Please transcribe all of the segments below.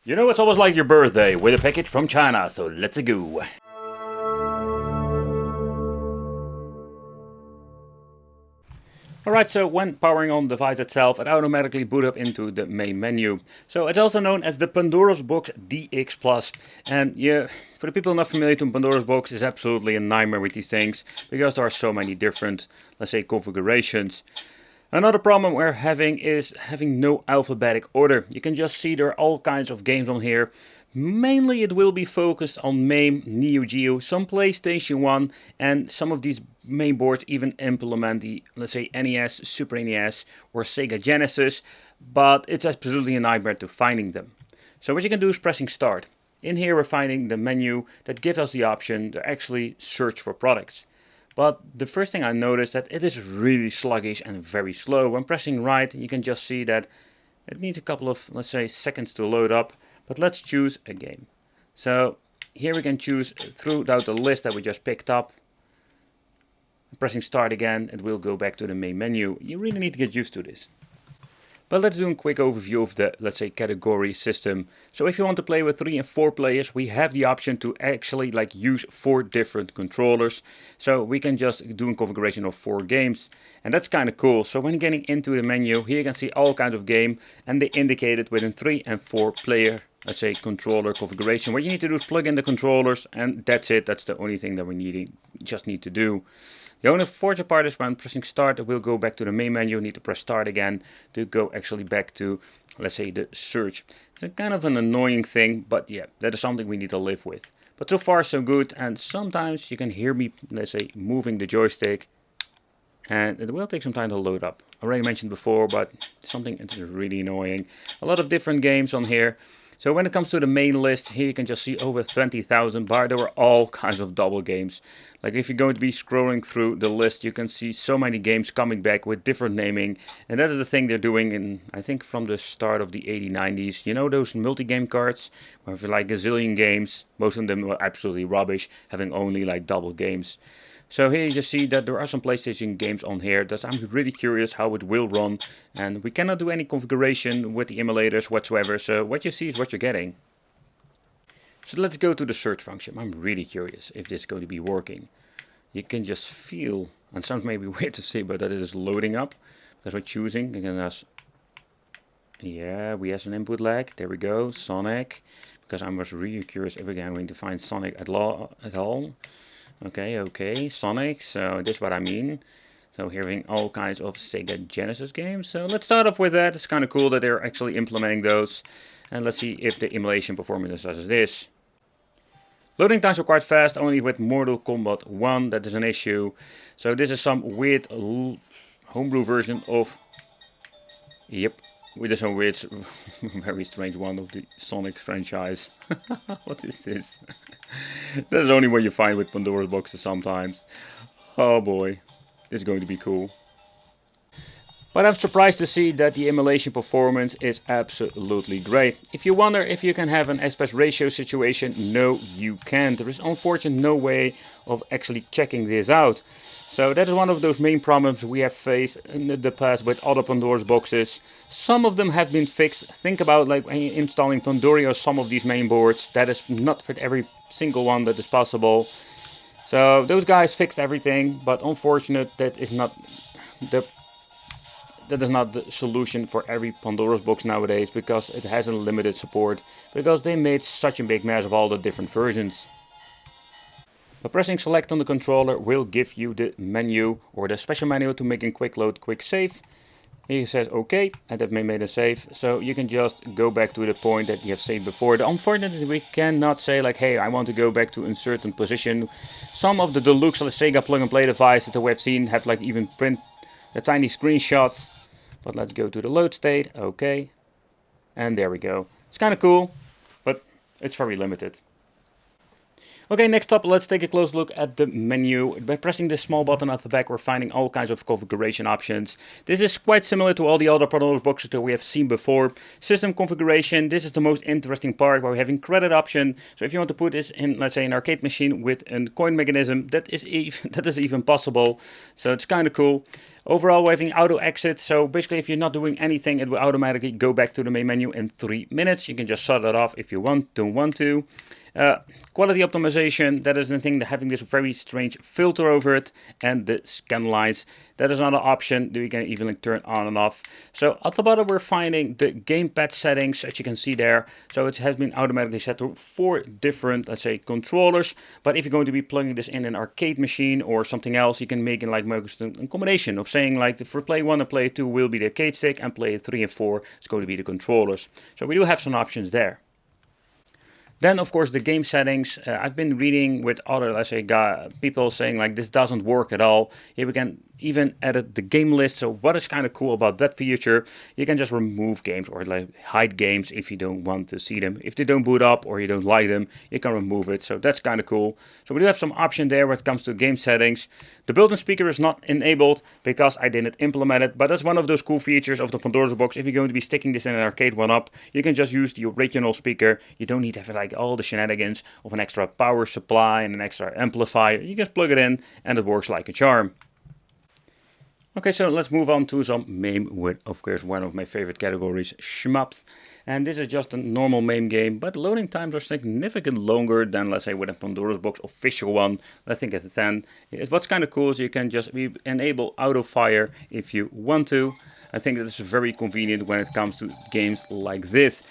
You know, it's almost like your birthday with a package from China, so let's go. Alright, so when powering on the device itself, it automatically boot up into the main menu. So it's also known as the Pandora's Box DX Plus. And yeah, for the people not familiar to Pandora's Box, is absolutely a nightmare with these things, because there are so many different, let's say, configurations. Another problem we're having is having no alphabetic order. You can just see there are all kinds of games on here. Mainly it will be focused on MAME, Neo Geo, some PlayStation 1, and some of these main boards even implement the, let's say, NES, Super NES or Sega Genesis, but it's absolutely a nightmare to finding them. So what you can do is pressing start. In here we're finding the menu that gives us the option to actually search for products. But the first thing I noticed that it is really sluggish and very slow. When pressing right, you can just see that it needs a couple of, let's say, seconds to load up. But let's choose a game. So here we can choose throughout the list that we just picked up. Pressing start again, it will go back to the main menu. You really need to get used to this. But let's do a quick overview of the, let's say, category system. So if you want to play with 3 and 4 players, we have the option to actually use 4 different controllers. So we can just do a configuration of 4 games. And that's kind of cool. So when getting into the menu, here you can see all kinds of game. And they indicate it within 3 and 4 player, let's say, controller configuration. What you need to do is plug in the controllers, and that's it. That's the only thing that we just need to do. The only unfortunate part is when pressing start, it will go back to the main menu. You need to press start again to go actually back to, let's say, the search. It's a kind of an annoying thing, but yeah, that is something we need to live with. But so far so good, and sometimes you can hear me, let's say, moving the joystick, and it will take some time to load up. I already mentioned before, but something is really annoying. A lot of different games on here. So when it comes to the main list, here you can just see over 20,000, but there were all kinds of double games. Like if you're going to be scrolling through the list, you can see so many games coming back with different naming. And that is the thing they're doing in, I think, from the start of the 80s, 90s. You know those multi-game cards, where if you like a zillion games, most of them were absolutely rubbish, having only like double games. So here you just see that there are some PlayStation games on here that I'm really curious how it will run. And we cannot do any configuration with the emulators whatsoever, so what you see is what you're getting. So let's go to the search function. I'm really curious if this is going to be working. You can just feel, and sounds maybe weird to say, but that it is loading up. Because we're choosing, again, yeah, we have an input lag. There we go, Sonic. Because I was really curious if we're going to find Sonic at all. Okay, Sonic, so this is what I mean. So hearing all kinds of Sega Genesis games. So let's start off with that. It's kind of cool that they're actually implementing those. And let's see if the emulation performance is as this. Loading times are quite fast, only with Mortal Kombat 1, that is an issue. So this is some weird homebrew version of, yep, with some weird, very strange one of the Sonic franchise. What is this? That is only what you find with Pandora's boxes sometimes. Oh boy, this is going to be cool. But I'm surprised to see that the emulation performance is absolutely great. If you wonder if you can have an aspect ratio situation, no you can't. There is unfortunately no way of actually checking this out. So that is one of those main problems we have faced in the past with other Pandora's boxes. Some of them have been fixed. Think about like installing Pandory or some of these main boards. That is not for every single one that is possible. So those guys fixed everything, but unfortunate that is not the solution for every Pandora's box nowadays, because it has a limited support, because they made such a big mess of all the different versions. But pressing select on the controller will give you the menu, or the special menu to make a quick load, quick save. Here it says OK, and that made a save, so you can just go back to the point that you have saved before. Unfortunately, we cannot say like, hey, I want to go back to a certain position. Some of the deluxe Sega plug-and-play devices that we have seen have like even print the tiny screenshots. But let's go to the load state, OK, and there we go. It's kind of cool, but it's very limited. Okay, next up, let's take a close look at the menu. By pressing this small button at the back, we're finding all kinds of configuration options. This is quite similar to all the other Pandora's boxes that we have seen before. System configuration, this is the most interesting part, where we're having credit option. So if you want to put this in, let's say, an arcade machine with a coin mechanism, that is even possible. So it's kind of cool. Overall, we're having auto exit, so basically if you're not doing anything, it will automatically go back to the main menu in 3 minutes. You can just shut it off if you don't want to. Quality optimization, that is the thing, having this very strange filter over it, and the scan lines, that is another option that you can even like turn on and off. So at the bottom we're finding the gamepad settings, as you can see there. So it has been automatically set to 4 different, let's say, controllers. But if you're going to be plugging this in an arcade machine or something else, you can make it like a combination of saying like for play 1 and play 2 will be the arcade stick, and play 3 and 4 is going to be the controllers. So we do have some options there. Then, of course, the game settings. I've been reading with other, let's say, people saying like this doesn't work at all. Here we can even edit the game list. So what is kind of cool about that feature, you can just remove games or like hide games if you don't want to see them. If they don't boot up or you don't like them, you can remove it. So that's kind of cool. So we do have some option there when it comes to game settings. The built-in speaker is not enabled because I didn't implement it, but that's one of those cool features of the Pandora's box. If you're going to be sticking this in an arcade one-up, you can just use the original speaker. You don't need to have like all the shenanigans of an extra power supply and an extra amplifier. You just plug it in and it works like a charm. Okay, so let's move on to some MAME with, of course, one of my favorite categories, shmups. And this is just a normal MAME game, but loading times are significantly longer than, let's say, with a Pandora's box official one. I think at the 10. What's kind of cool is you can just enable auto fire if you want to. I think that is very convenient when it comes to games like this.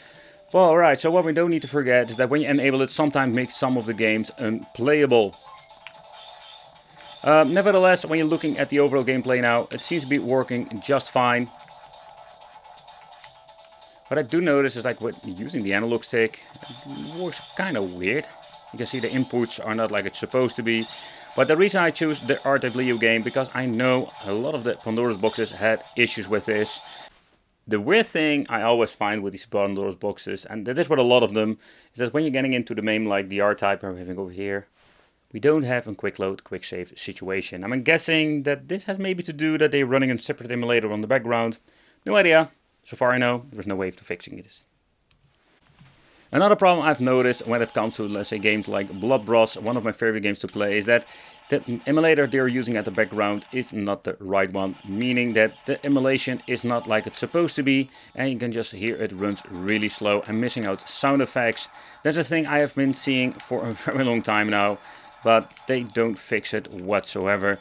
Well, alright, so what we don't need to forget is that when you enable it, sometimes makes some of the games unplayable. Nevertheless, when you're looking at the overall gameplay now, it seems to be working just fine. What I do notice is like with using the analog stick, it works kind of weird. You can see the inputs are not like it's supposed to be. But the reason I choose the RWW game, because I know a lot of the Pandora's boxes had issues with this. The weird thing I always find with these Pandora's boxes, and that is what a lot of them, is that when you're getting into the MAME like the R-Type I'm having over here, we don't have a quick load, quick save situation. I'm guessing that this has maybe to do that they're running a separate emulator on the background. No idea. So far I know, there's no way to fixing this. Another problem I've noticed when it comes to, let's say, games like Bloodbrush, one of my favorite games to play, is that the emulator they're using at the background is not the right one. Meaning that the emulation is not like it's supposed to be, and you can just hear it runs really slow and missing out sound effects. That's a thing I have been seeing for a very long time now, but they don't fix it whatsoever.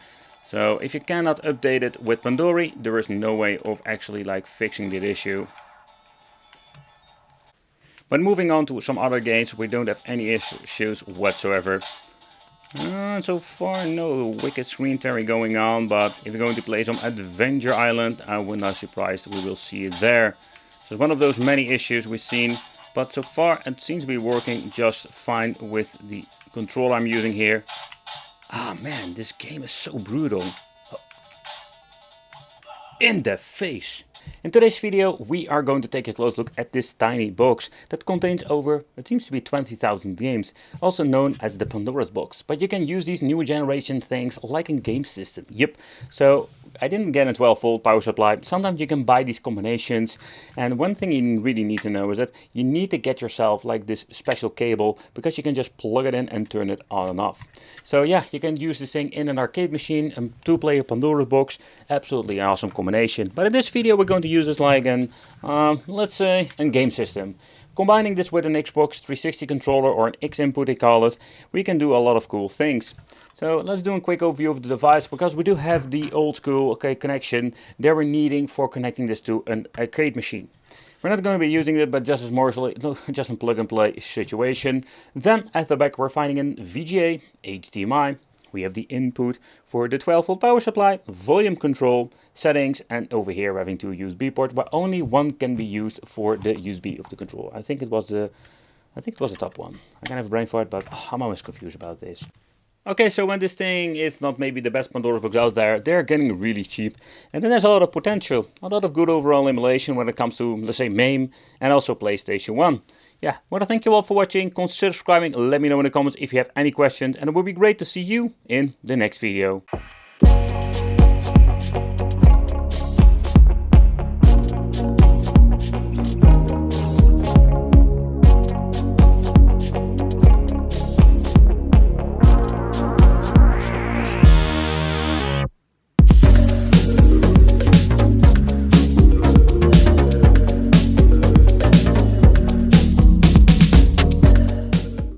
So if you cannot update it with Pandory, there is no way of actually like fixing the issue. But moving on to some other games, we don't have any issues whatsoever. So far no wicked screen tearing going on, but if you're going to play some Adventure Island, I would not be surprised we will see it there. So it's one of those many issues we've seen, but so far it seems to be working just fine with the controller I'm using here. Ah man, this game is so brutal. In the face! In today's video we are going to take a close look at this tiny box that contains over, it seems to be 20,000 games, also known as the Pandora's box. But you can use these new generation things like a game system. Yep, so I didn't get a 12-volt power supply. Sometimes you can buy these combinations, and one thing you really need to know is that you need to get yourself like this special cable, because you can just plug it in and turn it on and off. So yeah, you can use this thing in an arcade machine, a 2-player Pandora's box, absolutely an awesome combination. But in this video we're going to use it like an, let's say, a game system. Combining this with an Xbox 360 controller, or an X input they call it, we can do a lot of cool things. So let's do a quick overview of the device, because we do have the old school connection that we're needing for connecting this to an arcade machine. We're not going to be using it, but just as more just a plug and play situation. Then at the back we're finding a VGA, HDMI. We have the input for the 12-volt power supply, volume control, settings, and over here we're having 2 USB ports, but only one can be used for the USB of the controller. I think it was the top one. I can have a brain for it, but I'm always confused about this. Okay, so when this thing is not maybe the best Pandora's box out there, they're getting really cheap. And then there's a lot of potential, a lot of good overall emulation when it comes to, let's say, MAME and also PlayStation 1. Yeah, I want to thank you all for watching. Consider subscribing, let me know in the comments if you have any questions, and it would be great to see you in the next video.